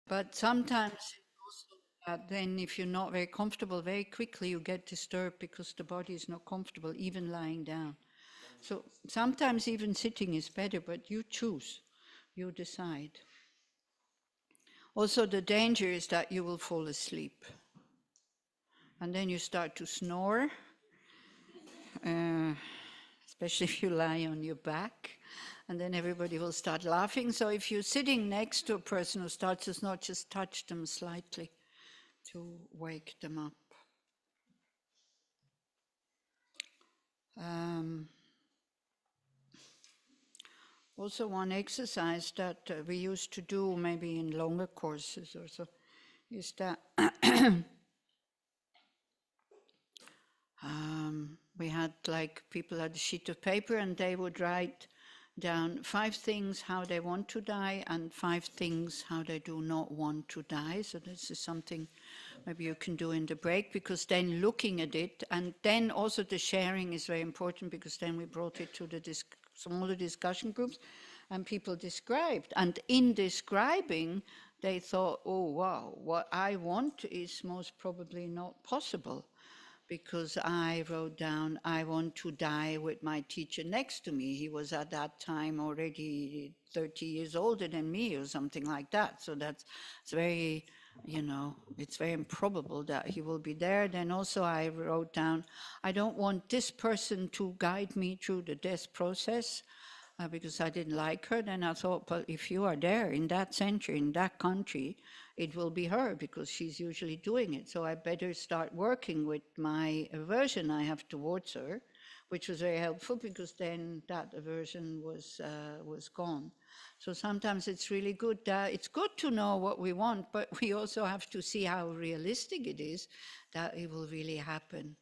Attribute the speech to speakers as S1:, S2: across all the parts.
S1: But sometimes then if you're not very comfortable, very quickly you get disturbed because the body is not comfortable, even lying down. So sometimes even sitting is better, but you choose, you decide. Also the danger is that you will fall asleep. And then you start to snore, especially if you lie on your back. And then everybody will start laughing. So if you're sitting next to a person who starts to snore, just touch them slightly to wake them up. Also one exercise that we used to do maybe in longer courses or so is that we had like people had a sheet of paper and they would write down 5 things how they want to die and 5 things how they do not want to die. So this is something maybe you can do in the break, because then looking at it, and then also the sharing is very important, because then we brought it to the smaller discussion groups and people described. And in describing, they thought, oh wow, what I want is most probably not possible. Because I wrote down, I want to die with my teacher next to me. He was at that time already 30 years older than me or something like that. So it's very, it's very improbable that he will be there. Then also I wrote down, I don't want this person to guide me through the death process because I didn't like her. Then I thought, but if you are there in that century, in that country, it will be her because she's usually doing it. So I better start working with my aversion I have towards her, which was very helpful because then that aversion was gone. So sometimes it's really good. It's good to know what we want, but we also have to see how realistic it is that it will really happen.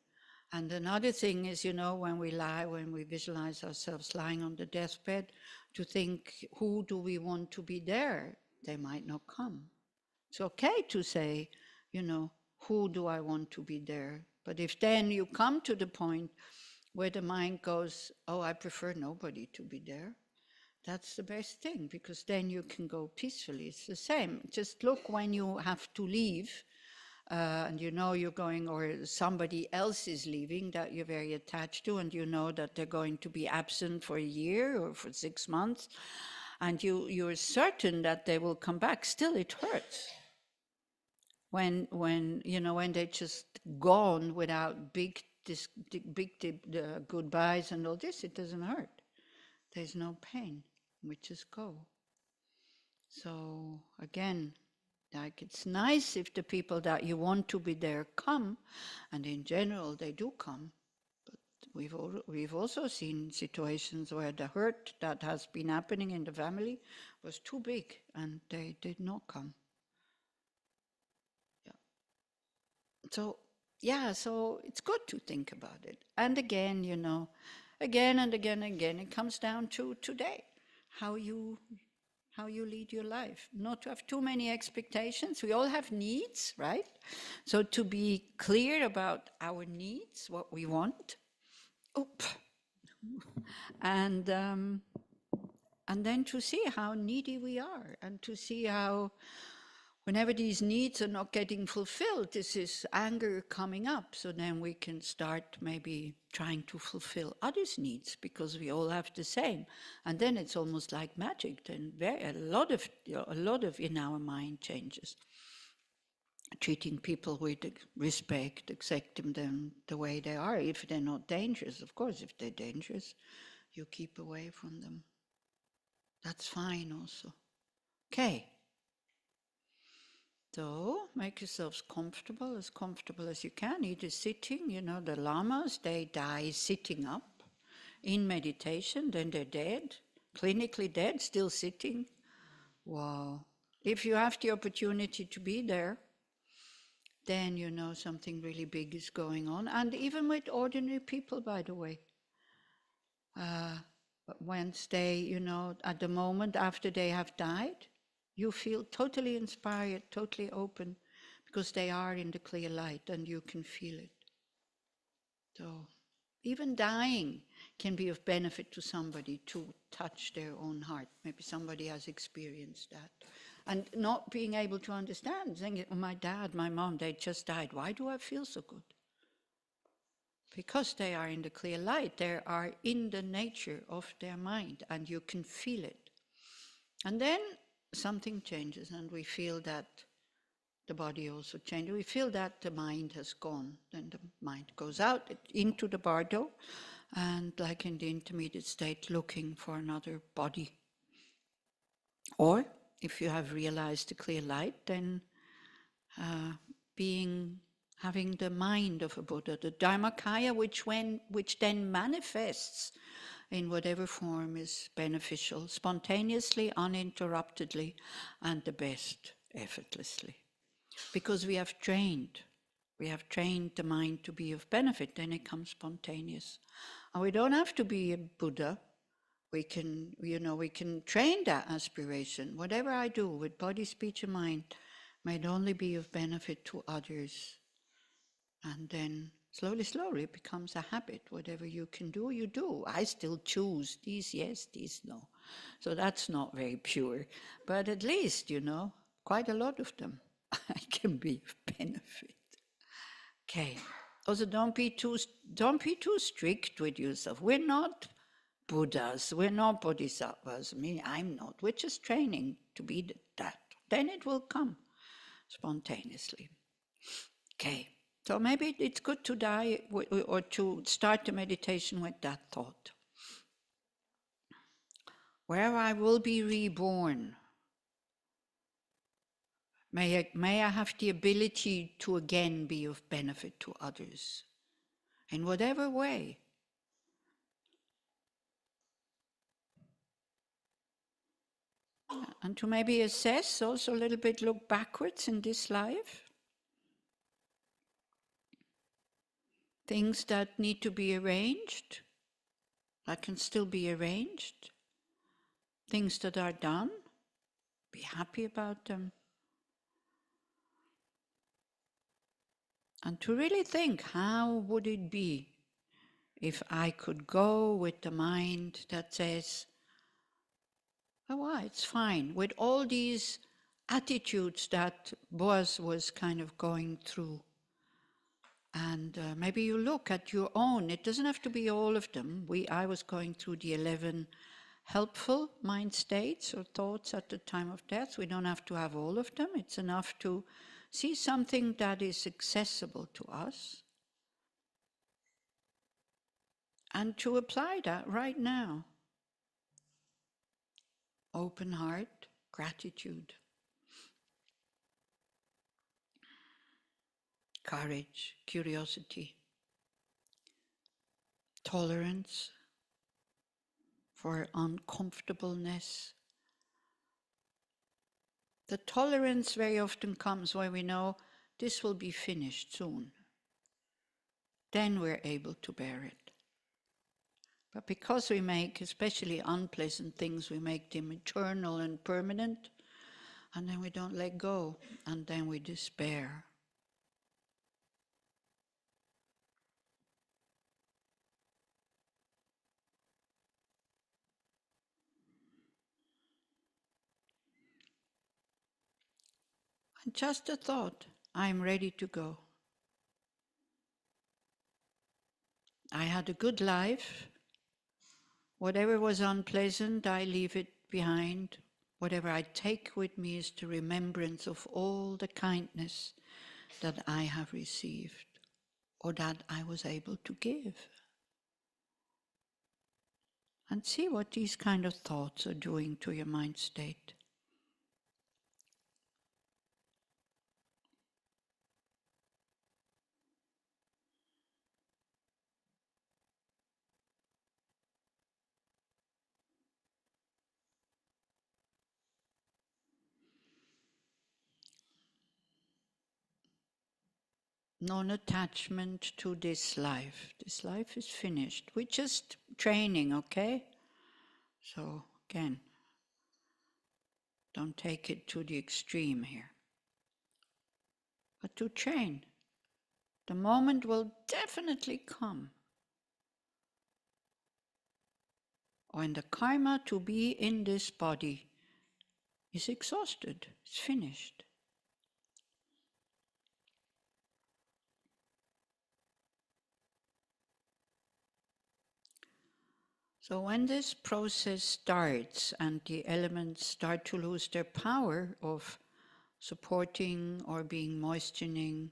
S1: And another thing is, when we visualize ourselves lying on the deathbed, to think, who do we want to be there? They might not come. It's okay to say, who do I want to be there? But if then you come to the point where the mind goes, oh, I prefer nobody to be there, that's the best thing, because then you can go peacefully. It's the same. Just look when you have to leave, and you're going, or somebody else is leaving that you're very attached to, and you know that they're going to be absent for a year or for 6 months, and you're certain that they will come back. Still, it hurts. When they're just gone without big goodbyes and all this, it doesn't hurt. There's no pain. We just go. So again, like, it's nice if the people that you want to be there come, and in general they do come. But we've also seen situations where the hurt that has been happening in the family was too big and they did not come. So it's good to think about it. And again, again and again and again, it comes down to today, how you lead your life. Not to have too many expectations. We all have needs, right? So to be clear about our needs, what we want, and then to see how needy we are, and to see how, whenever these needs are not getting fulfilled, this is anger coming up. So then we can start maybe trying to fulfill others' needs, because we all have the same. And then it's almost like magic. Then a lot of in our mind changes. Treating people with respect, accepting them the way they are, if they're not dangerous. Of course, if they're dangerous, you keep away from them. That's fine also. Okay. So make yourselves comfortable as you can, either sitting. The lamas, they die sitting up in meditation, then they're dead, clinically dead, still sitting. Wow. If you have the opportunity to be there, then something really big is going on. And even with ordinary people, by the way. Once they, at the moment after they have died, you feel totally inspired, totally open, because they are in the clear light and you can feel it. So even dying can be of benefit to somebody, to touch their own heart. Maybe somebody has experienced that. And not being able to understand, saying, oh, my dad, my mom, they just died. Why do I feel so good? Because they are in the clear light. They are in the nature of their mind, and you can feel it. And then something changes, and we feel that the body also changes. We feel that the mind has gone. Then the mind goes out into the bardo, and like in the intermediate state, looking for another body. Or, if you have realized the clear light, then having the mind of a Buddha, the Dharmakaya, which then manifests in whatever form is beneficial, spontaneously, uninterruptedly, and the best, effortlessly. Because we have trained the mind to be of benefit, then it comes spontaneous. And we don't have to be a Buddha. We can train that aspiration. Whatever I do with body, speech, and mind might only be of benefit to others. And then slowly, it becomes a habit. Whatever you can do, you do. I still choose these yes, these no. So that's not very pure. But at least, quite a lot of them I can be of benefit. Okay. Also, don't be too strict with yourself. We're not Buddhas. We're not Bodhisattvas. I'm not. We're just training to be that. Then it will come spontaneously. Okay. So maybe it's good to die or to start the meditation with that thought. Where I will be reborn, may I have the ability to again be of benefit to others, in whatever way. And to maybe assess, also a little bit look backwards in this life. Things that need to be arranged, that can still be arranged. Things that are done, be happy about them. And to really think, how would it be if I could go with the mind that says, oh, well, it's fine, with all these attitudes that Boaz was kind of going through. And maybe you look at your own, it doesn't have to be all of them. I was going through the 11 helpful mind states or thoughts at the time of death. We don't have to have all of them. It's enough to see something that is accessible to us and to apply that right now. Open heart, gratitude, courage, curiosity, tolerance for uncomfortableness. The tolerance very often comes when we know this will be finished soon. Then we're able to bear it. But because we make, especially unpleasant things, we make them eternal and permanent, and then we don't let go, and then we despair. And just a thought, I'm ready to go. I had a good life. Whatever was unpleasant, I leave it behind. Whatever I take with me is the remembrance of all the kindness that I have received or that I was able to give. And see what these kind of thoughts are doing to your mind state. Non-attachment to this life. This life is finished. We're just training, okay? So again, don't take it to the extreme here. But to train. The moment will definitely come when the karma to be in this body is exhausted, it's finished. So when this process starts and the elements start to lose their power of supporting or being moistening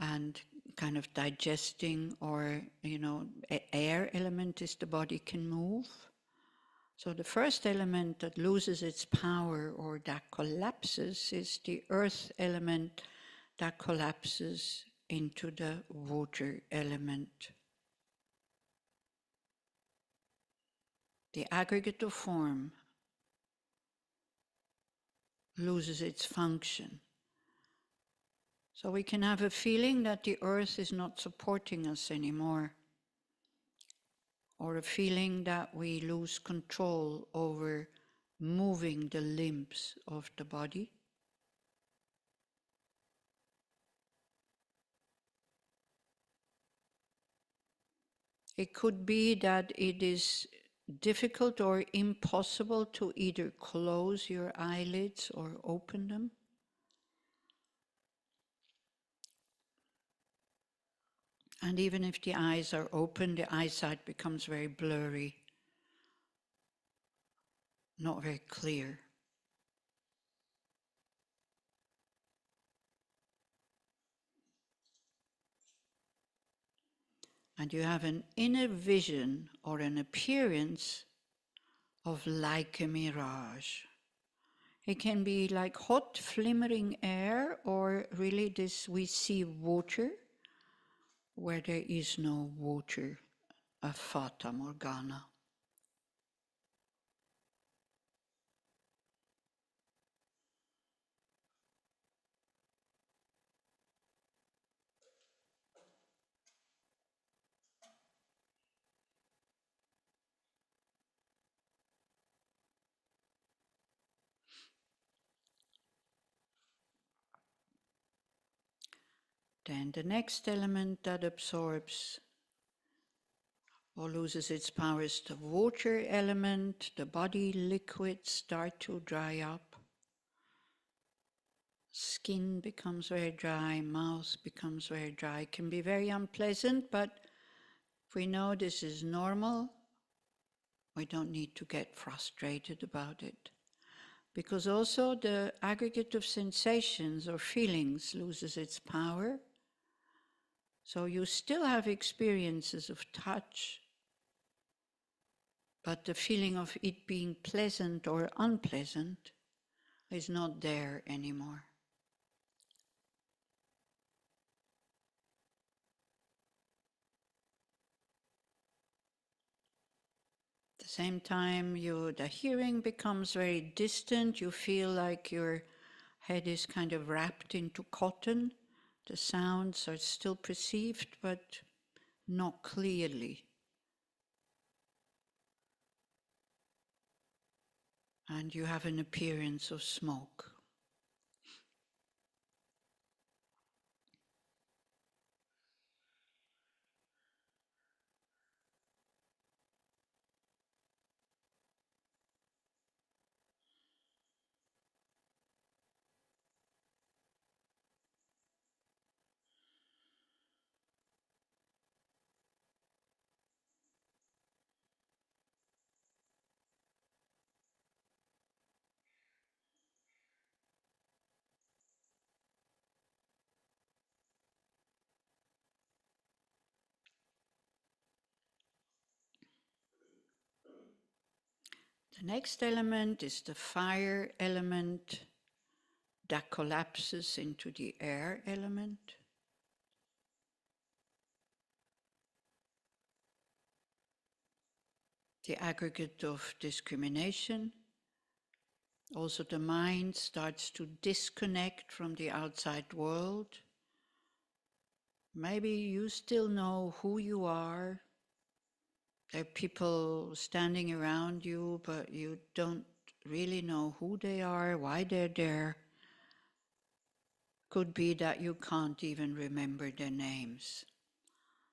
S1: and kind of digesting, or, air element is the body can move. So the first element that loses its power or that collapses is the earth element that collapses into the water element. The aggregate of form loses its function. So we can have a feeling that the earth is not supporting us anymore, or a feeling that we lose control over moving the limbs of the body. It could be that it is difficult or impossible to either close your eyelids or open them. And even if the eyes are open, the eyesight becomes very blurry, not very clear. And you have an inner vision or an appearance of like a mirage. It can be like hot, flimmering air, or really this we see water where there is no water, a fata morgana. Then the next element that absorbs or loses its power is the water element. The body liquids start to dry up. Skin becomes very dry, mouth becomes very dry. It can be very unpleasant, but if we know this is normal, we don't need to get frustrated about it. Because also the aggregate of sensations or feelings loses its power. So you still have experiences of touch, but the feeling of it being pleasant or unpleasant is not there anymore. At the same time, the hearing becomes very distant. You feel like your head is kind of wrapped into cotton. The sounds are still perceived, but not clearly. And you have an appearance of smoke. The next element is the fire element that collapses into the air element. The aggregate of discrimination. Also the mind starts to disconnect from the outside world. Maybe you still know who you are. There are people standing around you, but you don't really know who they are, why they're there. Could be that you can't even remember their names.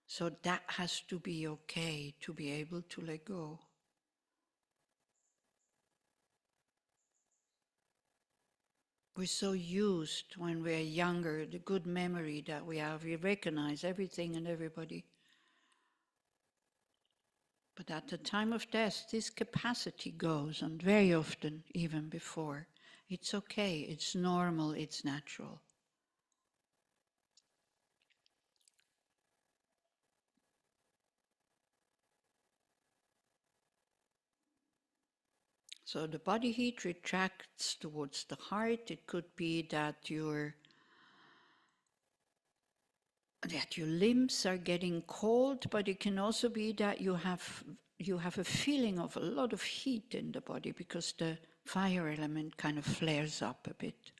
S1: So that has to be okay to be able to let go. We're so used when we're younger, the good memory that we have, we recognize everything and everybody. But at the time of death, this capacity goes, and very often, even before. It's okay, it's normal, it's natural. So the body heat retracts towards the heart. It could be that your limbs are getting cold, but it can also be that you have a feeling of a lot of heat in the body because the fire element kind of flares up a bit.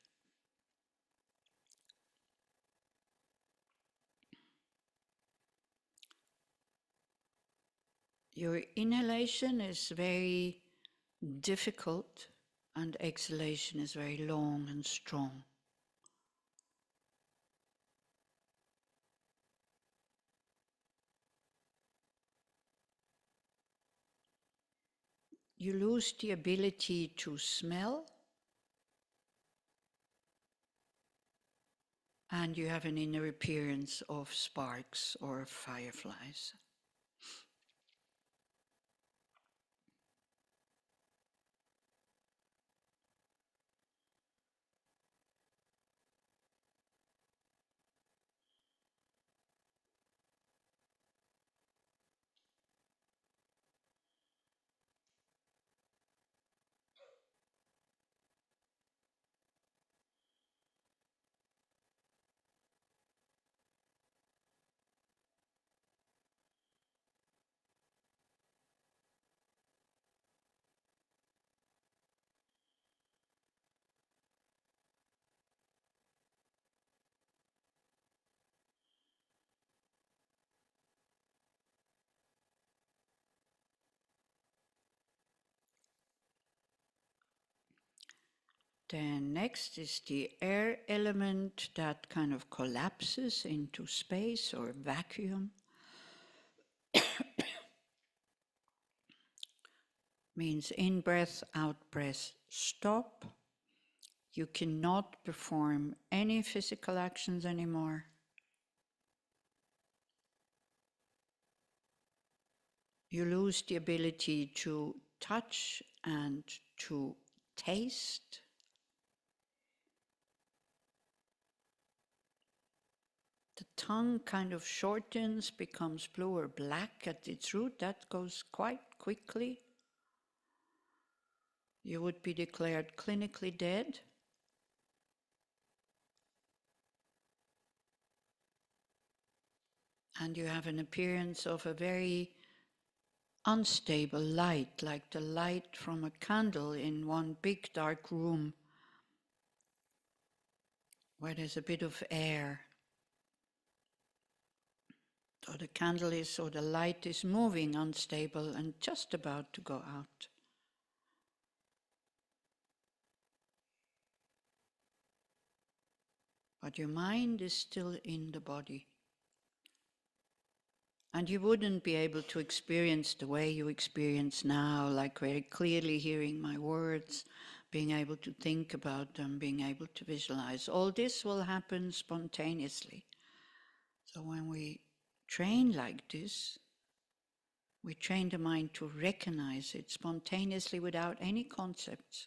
S1: Your inhalation is very difficult and exhalation is very long and strong. You lose the ability to smell, and you have an inner appearance of sparks or fireflies. Then next is the air element that kind of collapses into space or vacuum. Means in breath, out breath, stop. You cannot perform any physical actions anymore. You lose the ability to touch and to taste. The tongue kind of shortens, becomes blue or black at its root. That goes quite quickly. You would be declared clinically dead. And you have an appearance of a very unstable light, like the light from a candle in one big dark room where there's a bit of air. So the candle is, or the light is moving, unstable, and just about to go out. But your mind is still in the body. And you wouldn't be able to experience the way you experience now, like very clearly hearing my words, being able to think about them, being able to visualize. All this will happen spontaneously. So when we train like this, we train the mind to recognize it spontaneously without any concepts.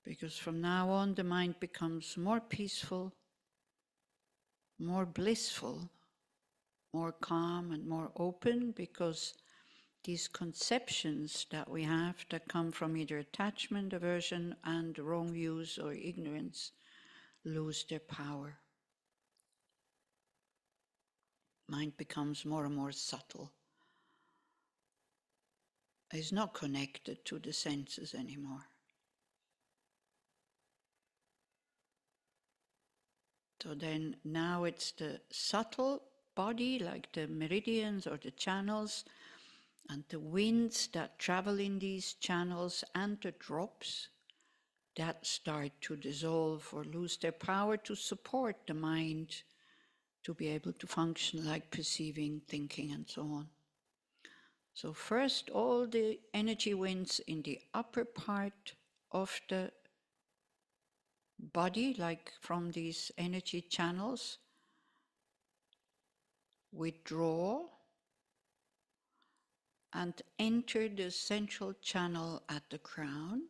S1: Because from now on, the mind becomes more peaceful, more blissful, more calm and more open, because these conceptions that we have that come from either attachment, aversion, and wrong views or ignorance lose their power. Mind becomes more and more subtle. It's not connected to the senses anymore. So then now it's the subtle body, like the meridians or the channels, and the winds that travel in these channels, and the drops that start to dissolve or lose their power to support the mind to be able to function like perceiving, thinking, and so on. So first, all the energy winds in the upper part of the body, like from these energy channels, withdraw and enter the central channel at the crown.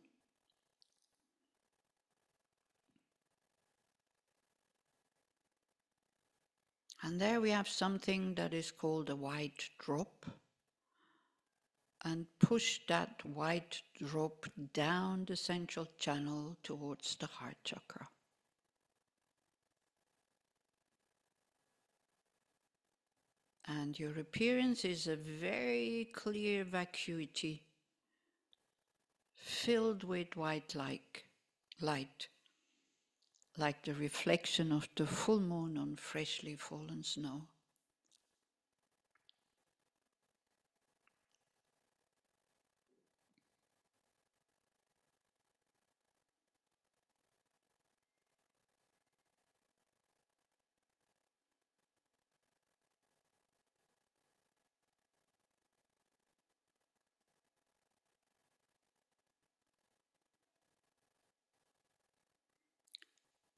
S1: And there we have something that is called a white drop. And push that white drop down the central channel towards the heart chakra. And your appearance is a very clear vacuity filled with white light, like the reflection of the full moon on freshly fallen snow.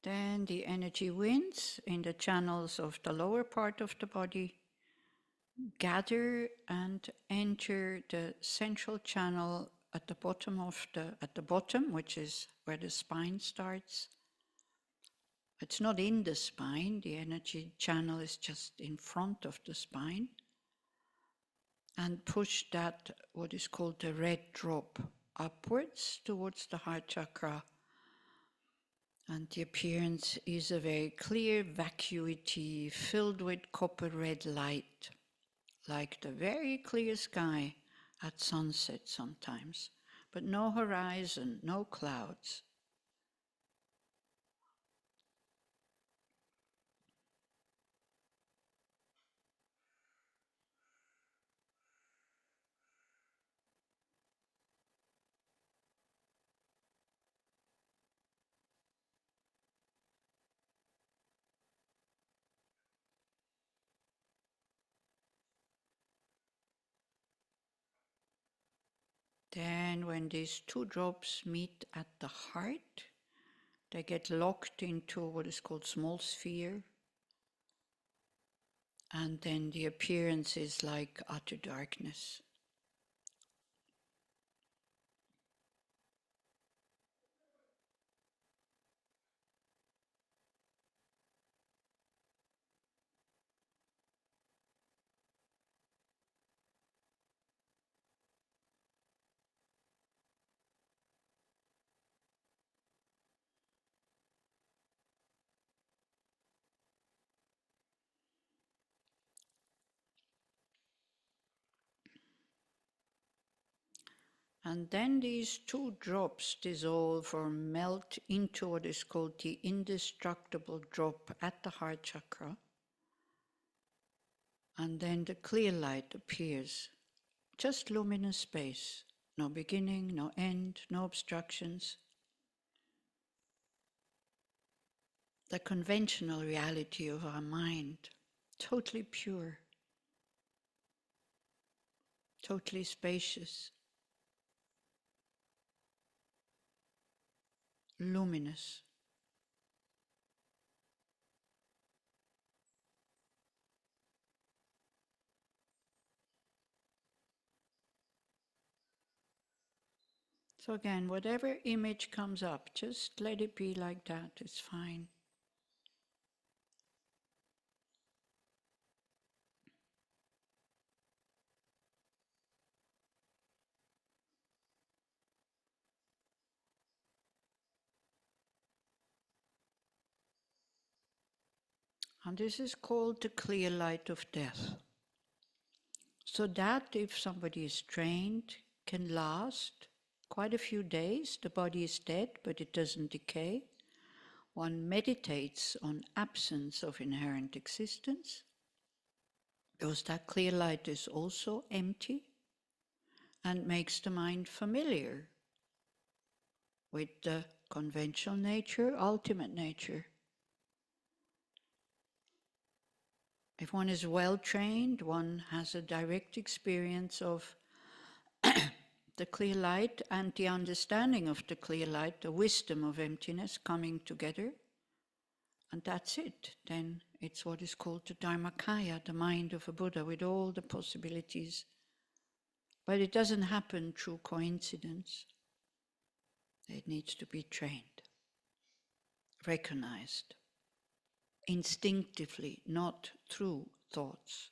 S1: Then the energy winds in the channels of the lower part of the body gather and enter the central channel at the bottom, which is where the spine starts. It's not in the spine, the energy channel is just in front of the spine. And push that, what is called the red drop, upwards towards the heart chakra. And the appearance is a very clear vacuity filled with copper red light, like the very clear sky at sunset sometimes, but no horizon, no clouds. Then when these two drops meet at the heart, they get locked into what is called small sphere. And then the appearance is like utter darkness. And then these two drops dissolve or melt into what is called the indestructible drop at the heart chakra. And then the clear light appears, just luminous space, no beginning, no end, no obstructions. The conventional reality of our mind, totally pure, totally spacious, luminous. So again, whatever image comes up, just let it be like that, it's fine. And this is called the clear light of death. So that, if somebody is trained, can last quite a few days. The body is dead, but it doesn't decay. One meditates on absence of inherent existence, because that clear light is also empty and makes the mind familiar with the conventional nature, ultimate nature. If one is well trained, one has a direct experience of the clear light and the understanding of the clear light, the wisdom of emptiness coming together. And that's it. Then it's what is called the Dharmakaya, the mind of a Buddha with all the possibilities. But it doesn't happen through coincidence. It needs to be trained, recognized, instinctively, not through thoughts.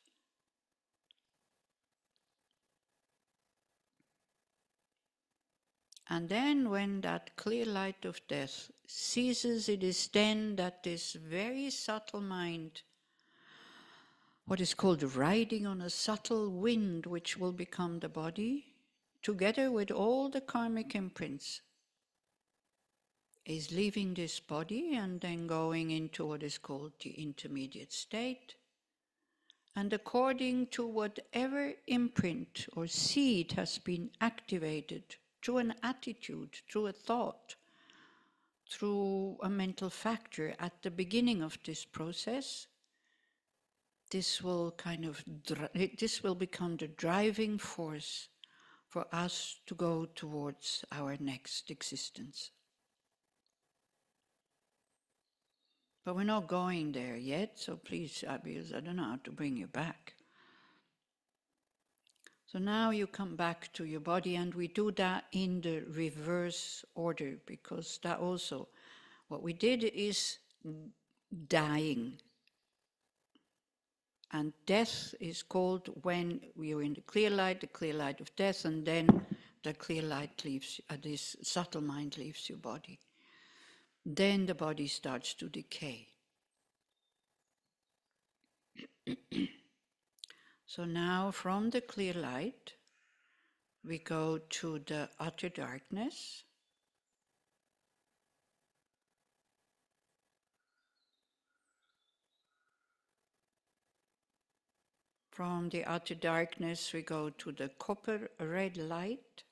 S1: And then when that clear light of death ceases, it is then that this very subtle mind, what is called riding on a subtle wind which will become the body, together with all the karmic imprints, is leaving this body and then going into what is called the intermediate state. And according to whatever imprint or seed has been activated through an attitude, through a thought, through a mental factor at the beginning of this process, this will become the driving force for us to go towards our next existence. But we're not going there yet, so please, because I don't know how to bring you back. So now you come back to your body, and we do that in the reverse order, because that also, what we did is dying. And death is called when we are in the clear light of death, and then the clear light leaves, this subtle mind leaves your body. Then the body starts to decay. So now from the clear light, we go to the utter darkness. From the utter darkness, we go to the copper red light.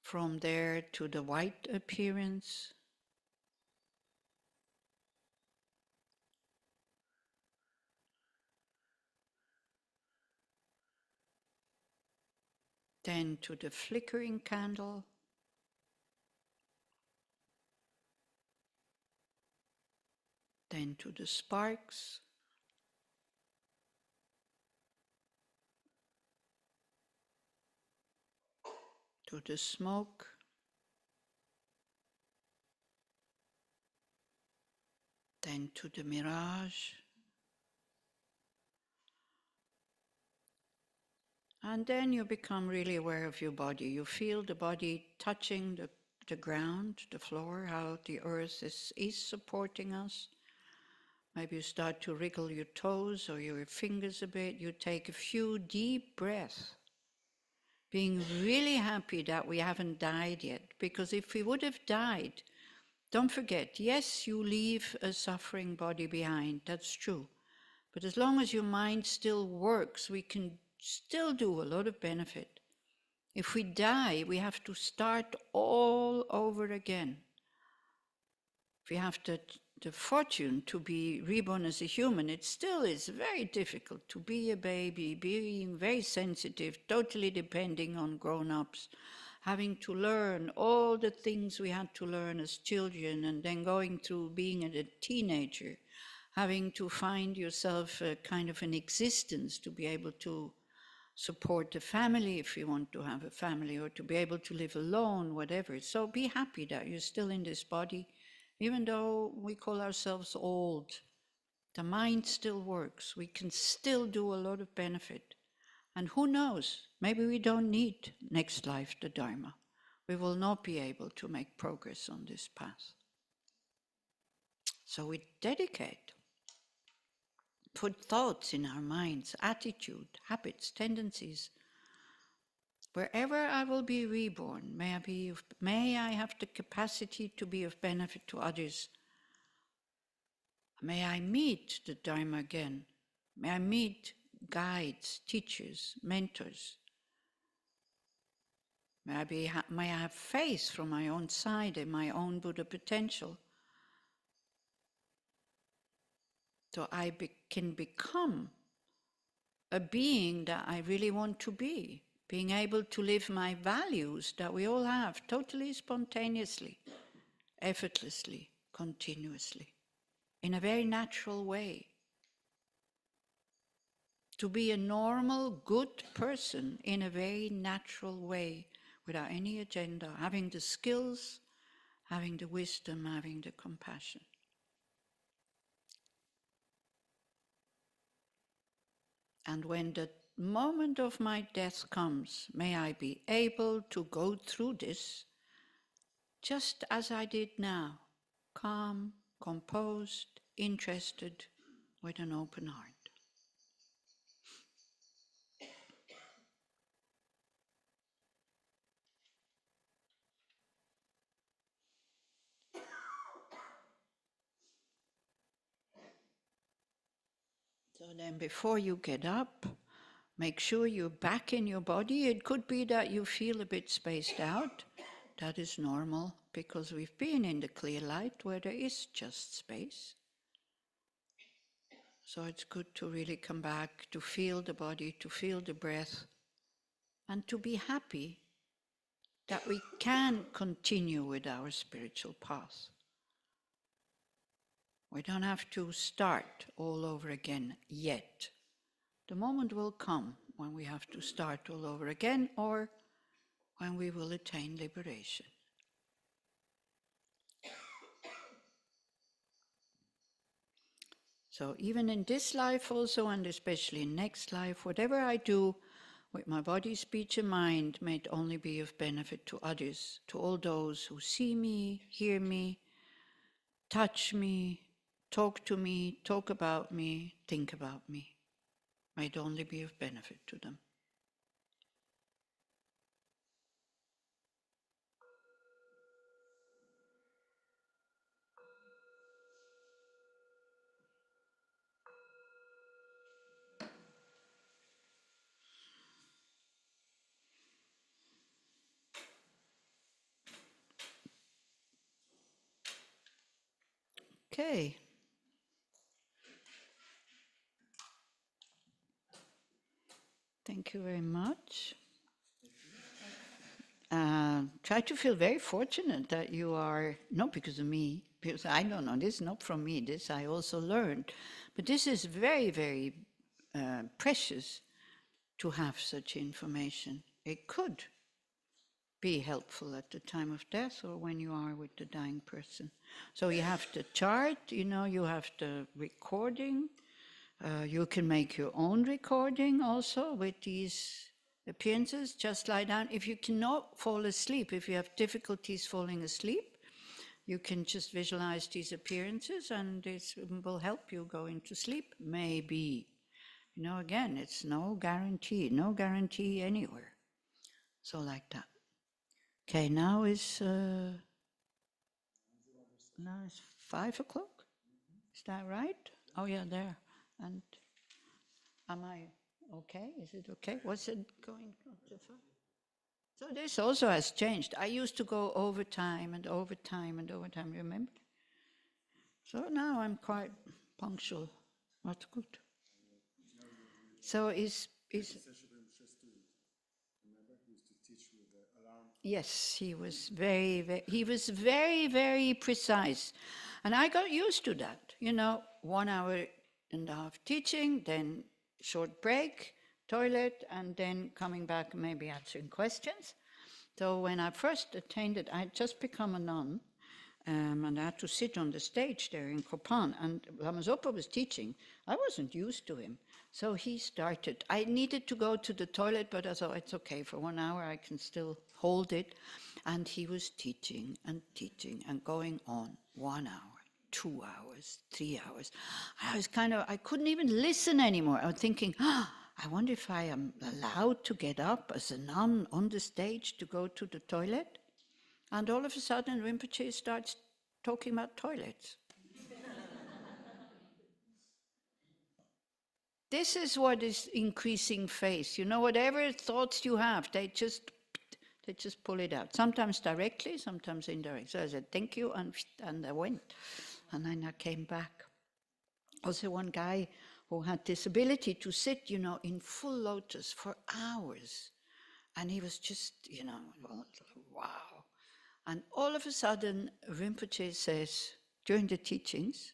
S1: From there to the white appearance. Then to the flickering candle. Then to the sparks. To the smoke. Then to the mirage. And then you become really aware of your body. You feel the body touching the ground, the floor, how the earth is supporting us. Maybe you start to wriggle your toes or your fingers a bit. You take a few deep breaths, being really happy that we haven't died yet. Because if we would have died, don't forget, yes, you leave a suffering body behind, that's true. But as long as your mind still works, we can still do a lot of benefit. If we die, we have to start all over again. If we have the fortune to be reborn as a human, it still is very difficult to be a baby, being very sensitive, totally depending on grown-ups, having to learn all the things we had to learn as children, and then going through being a teenager, having to find yourself a kind of an existence to be able to support a family if you want to have a family, or to be able to live alone, whatever. So be happy that you're still in this body, even though we call ourselves old. The mind still works. We can still do a lot of benefit. And who knows, maybe we don't need next life the Dharma. We will not be able to make progress on this path. So we dedicate, put thoughts in our minds, attitude, habits, tendencies. Wherever I will be reborn, may I have the capacity to be of benefit to others. May I meet the Dharma again. May I meet guides, teachers, mentors. May I have faith from my own side in my own Buddha potential. So I can become a being that I really want to be, being able to live my values that we all have totally spontaneously, effortlessly, continuously, in a very natural way. To be a normal, good person in a very natural way, without any agenda, having the skills, having the wisdom, having the compassion. And when the moment of my death comes, may I be able to go through this just as I did now, calm, composed, interested, with an open heart. So then before you get up, make sure you're back in your body. It could be that you feel a bit spaced out. That is normal, because we've been in the clear light where there is just space. So it's good to really come back, to feel the body, to feel the breath, and to be happy that we can continue with our spiritual path. We don't have to start all over again yet. The moment will come when we have to start all over again, or when we will attain liberation. So even in this life also, and especially in next life, whatever I do with my body, speech and mind, may it only be of benefit to others, to all those who see me, hear me, touch me, talk to me, talk about me, think about me. May it only be of benefit to them. Okay. Thank you very much. Try to feel very fortunate that you are, not because of me, because I don't know, this is not from me, this I also learned, but this is very, very precious to have such information. It could be helpful at the time of death or when you are with the dying person. So you have the chart, you have the recording. You can make your own recording also with these appearances. Just lie down. If you cannot fall asleep, if you have difficulties falling asleep, you can just visualize these appearances and this will help you go into sleep, maybe. Again, it's no guarantee anywhere. So like that. Okay, now is 5 o'clock. Is that right? Oh yeah, there. And am I okay? Is it okay? Was it going too far? So this also has changed. I used to go overtime and overtime and overtime, remember? So now I'm quite punctual. That's good. So is yes, he was very, very precise. And I got used to that. 1 hour and a half teaching, then short break, toilet, and then coming back and maybe answering questions. So when I first attended, I had just become a nun, and I had to sit on the stage there in Kopan, and Lama Zopa was teaching. I wasn't used to him. So he started. I needed to go to the toilet, but I thought, it's okay, for 1 hour I can still hold it. And he was teaching and going on 1 hour, 2 hours, 3 hours. I couldn't even listen anymore. I was thinking, I wonder if I am allowed to get up as a nun on the stage to go to the toilet. And all of a sudden, Rinpoche starts talking about toilets. This is what is increasing faith. Whatever thoughts you have, they just pull it out. Sometimes directly, sometimes indirectly. So I said, thank you, and I went. And then I came back. Also one guy who had this ability to sit, in full lotus for hours. And he was just, wow. And all of a sudden, Rinpoche says, during the teachings,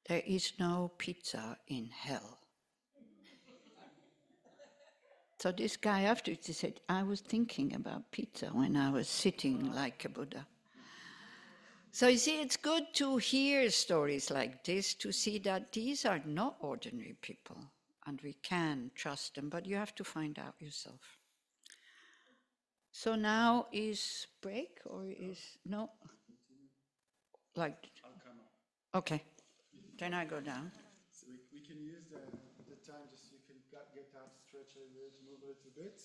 S1: there is no pizza in hell. So this guy afterwards, he said, I was thinking about pizza when I was sitting like a Buddha. So you see, it's good to hear stories like this, to see that these are not ordinary people, and we can trust them, but you have to find out yourself. So now is break, or is, no? Like, okay, then I go down.
S2: So we can use the time, just you can get up, stretch a little bit, move a little bit.